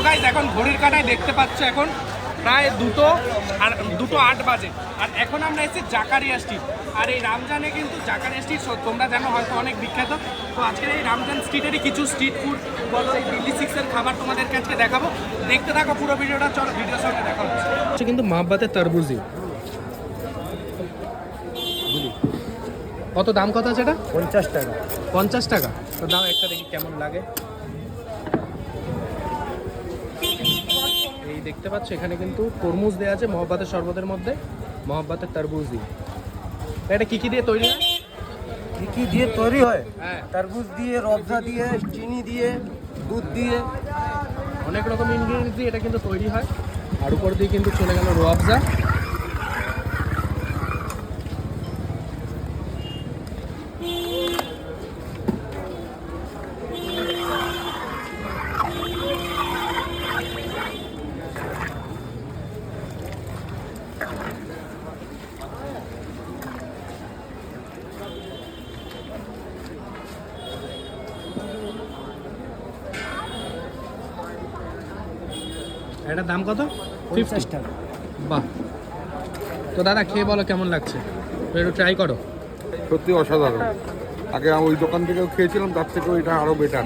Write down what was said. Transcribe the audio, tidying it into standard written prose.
Guys এখন ঘড়ির কাঁটায় দেখতে পাচ্ছ এখন প্রায় 2:08 বাজে। আর এখন আমরা এসেছি জাকারিয়া স্ট্রিট। আর এই রামজানে কিন্তু জাকারিয়া স্ট্রিট তোমরা জানো হয়তো অনেক বিখ্যাত। তো আজকের এই রামজান স্ট্রিটেরই কিছু স্ট্রিট ফুড বলো এই দিল্লি সিক্সের খাবার তোমাদের কাছে দেখাবো। দেখতে থাকো পুরো ভিডিওটা, চলো ভিডিওর সঙ্গে দেখা হচ্ছে। কিন্তু মহাব্বতের তরবুজি কত দাম, কত আছে এটা? 50 টাকা। 50 টাকা। তো দাও একটা দেখি কেমন লাগে। এই দেখতে পাচ্ছ এখানে কিন্তু তরমুজ দেওয়া আছে মহব্বতের শরবতের মধ্যে, মহব্বতের তরমুজ দিয়ে। এটা কি দিয়ে তৈরি হয়? কি দিয়ে তৈরি হয়? হ্যাঁ, তরমুজ দিয়ে, রবজা দিয়ে, চিনি দিয়ে, দুধ দিয়ে, অনেক রকম ইনগ্রিডিয়েন্টস দিয়ে এটা কিন্তু তৈরি হয়। আর উপর দিয়ে কিন্তু চলে গেল রোয়াবজা। এটার দাম কত? 50 টাকা। বাহ। তো দাদা খেয়ে বলো কেমন লাগছে, একটু ট্রাই করো। সত্যি অসাধারণ। আগে ওই দোকান থেকেও খেয়েছিলাম, তার থেকেও এটা আরো বেটার।